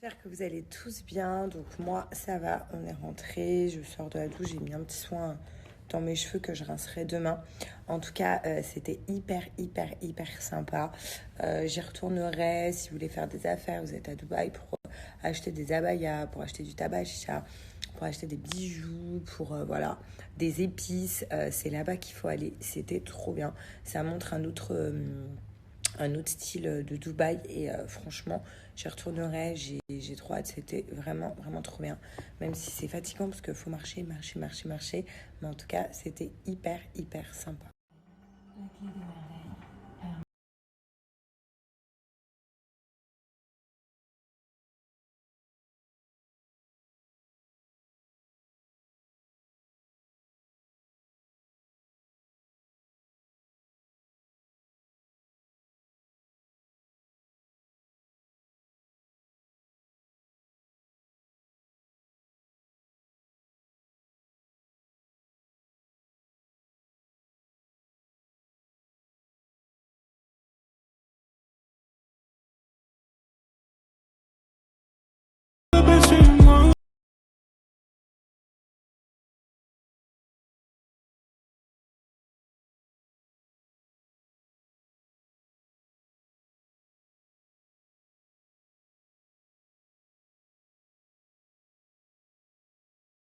J'espère que vous allez tous bien. Donc moi ça va, on est rentré, je sors de la douche, j'ai mis un petit soin dans mes cheveux que je rincerai demain. En tout cas c'était hyper sympa. J'y retournerai si vous voulez faire des affaires, vous êtes à Dubaï pour acheter des abayas, pour acheter du tabac chicha, pour acheter des bijoux, pour voilà, des épices. C'est là-bas qu'il faut aller, c'était trop bien. Ça montre un autre style de Dubaï et franchement j'y retournerai, j'ai trop hâte, c'était vraiment trop bien, même si c'est fatigant parce qu'il faut marcher, mais en tout cas c'était hyper sympa.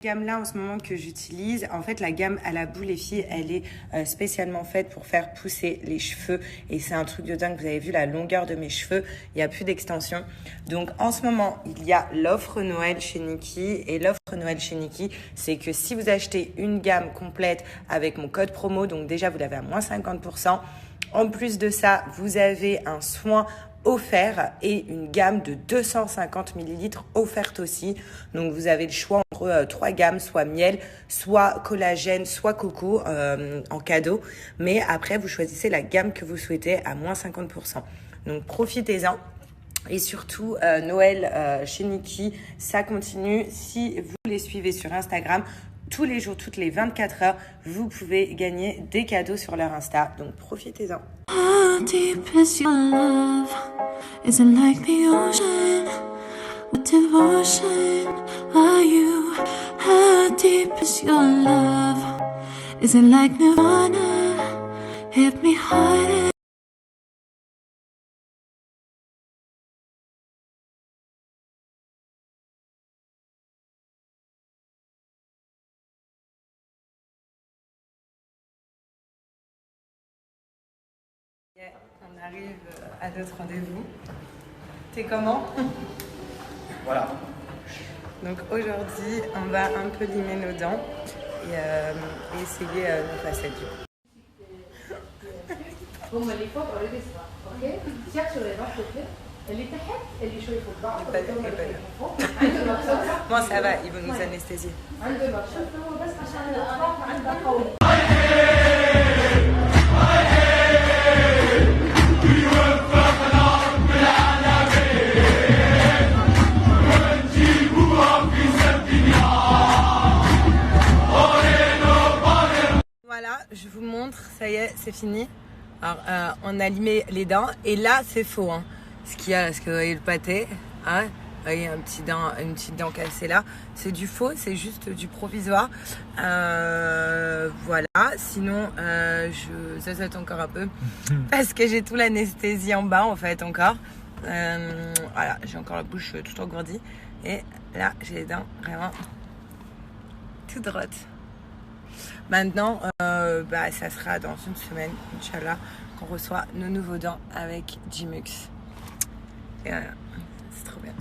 Gamme là en ce moment que j'utilise, en fait la gamme à la boule les filles, elle est spécialement faite pour faire pousser les cheveux et c'est un truc de dingue. Vous avez vu la longueur de mes cheveux, il n'y a plus d'extension. Donc en ce moment il y a l'offre Noël chez Nikki, et l'offre Noël chez Nikki c'est que si vous achetez une gamme complète avec mon code promo, donc déjà vous l'avez à moins 50%, en plus de ça vous avez un soin offert et une gamme de 250 ml offerte aussi. Donc vous avez le choix entre 3 gammes, soit miel, soit collagène, soit coco en cadeau. Mais après vous choisissez la gamme que vous souhaitez à moins 50%. Donc profitez-en. Et surtout, Noël chez Nikki, ça continue. Si vous les suivez sur Instagram, tous les jours, toutes les 24 heures, vous pouvez gagner des cadeaux sur leur Insta. Donc profitez-en. How deep is your love? Is it like the ocean? What devotion are you? How deep is your love? Is it like Nirvana? Hit me harder. On arrive à notre rendez-vous. T'es comment? Voilà. Donc aujourd'hui, on va un peu limer nos dents et essayer nos facettes. هما اللي فوق اوريدي صغار اوكي تياكسوا لي راح اللي تحت اللي شوي فوق بعض عنده مقصود Moi ça va, ils vont nous anesthésier. عنده مقصود هو بس عشان الاطراف عنده قوي. Voilà, je vous montre, ça y est, c'est fini. Alors, on a limé les dents et là, c'est faux. Hein. Ce qu'il y a, est-ce que vous voyez le pâté, hein, vous voyez une petite dent cassée là. C'est du faux, c'est juste du provisoire. Voilà, sinon, ça saute encore un peu parce que j'ai tout l'anesthésie en bas en fait encore. Voilà, j'ai encore la bouche tout engourdie et là, j'ai les dents vraiment tout droites. Maintenant, ça sera dans une semaine, Inch'Allah, qu'on reçoit nos nouveaux dents avec Jimux. Et voilà, c'est trop bien.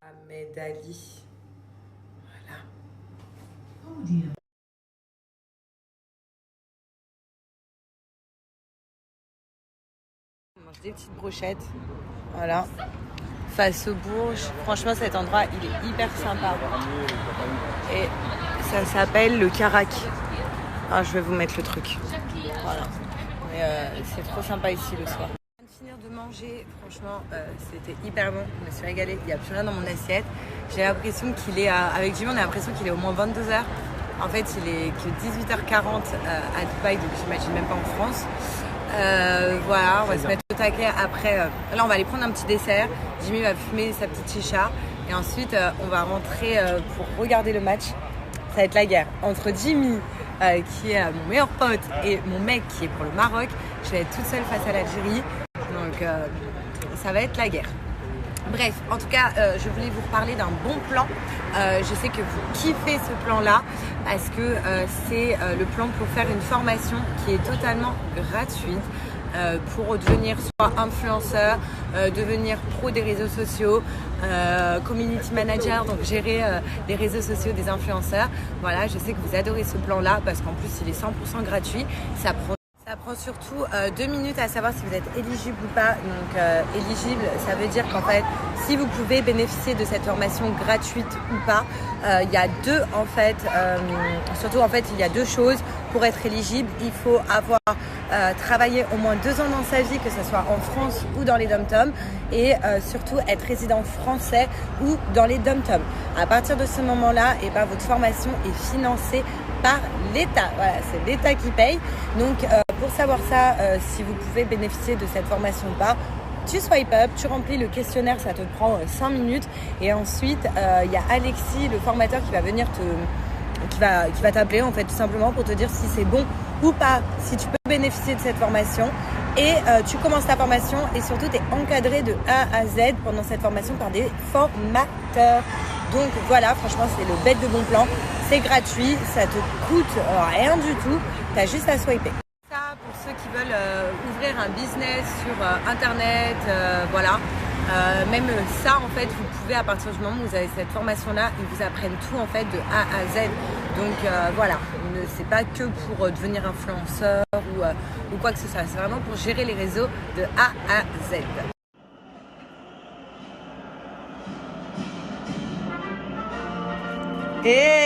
Ahmed Ali. Voilà. On mange des petites brochettes, voilà, face aux Bourges. Franchement cet endroit il est hyper sympa et ça s'appelle le Carac. Ah, je vais vous mettre le truc, voilà. Mais c'est trop sympa ici le soir. Je viens de finir de mangé, franchement, c'était hyper bon. Je me suis régalée. Il n'y a plus rien dans mon assiette. J'ai l'impression qu'il est, avec Jimmy, on a l'impression qu'il est au moins 22h. En fait, il est que 18h40 à Dubaï, donc j'imagine même pas en France. Voilà, on va se mettre au taquet après. Là, on va aller prendre un petit dessert. Jimmy va fumer sa petite chicha. Et ensuite, on va rentrer pour regarder le match. Ça va être la guerre entre Jimmy, qui est mon meilleur pote, et mon mec qui est pour le Maroc. Je vais être toute seule face à l'Algérie. Donc, ça va être la guerre. Bref, en tout cas, je voulais vous reparler d'un bon plan. Je sais que vous kiffez ce plan-là parce que c'est le plan pour faire une formation qui est totalement gratuite pour devenir soit influenceur, devenir pro des réseaux sociaux, community manager, donc gérer les réseaux sociaux des influenceurs. Voilà, je sais que vous adorez ce plan-là parce qu'en plus, il est 100% gratuit. Ça prend surtout 2 minutes à savoir si vous êtes éligible ou pas. Donc éligible, ça veut dire qu'en fait, si vous pouvez bénéficier de cette formation gratuite ou pas, il y a deux en fait, surtout en fait, il y a 2 choses pour être éligible. Il faut avoir travaillé au moins 2 ans dans sa vie, que ce soit en France ou dans les dom-toms, et surtout être résident français ou dans les dom-toms. À partir de ce moment-là, et ben, votre formation est financée par l'État. Voilà, c'est l'État qui paye. Donc, pour savoir ça, si vous pouvez bénéficier de cette formation ou pas, tu swipe up, tu remplis le questionnaire, ça te prend 5 minutes. Et ensuite, il y a Alexis, le formateur, qui va venir qui va t'appeler en fait tout simplement pour te dire si c'est bon ou pas, si tu peux bénéficier de cette formation. Et tu commences ta formation et surtout tu es encadré de A à Z pendant cette formation par des formateurs. Donc voilà, franchement c'est le bête de bon plan, c'est gratuit, ça te coûte rien du tout, tu as juste à swiper. Ça pour ceux qui veulent ouvrir un business sur internet, voilà. Même ça en fait vous pouvez, à partir du moment où vous avez cette formation là, ils vous apprennent tout en fait de A à Z. Donc voilà, c'est pas que pour devenir influenceur ou quoi que ce soit, c'est vraiment pour gérer les réseaux de A à Z. Et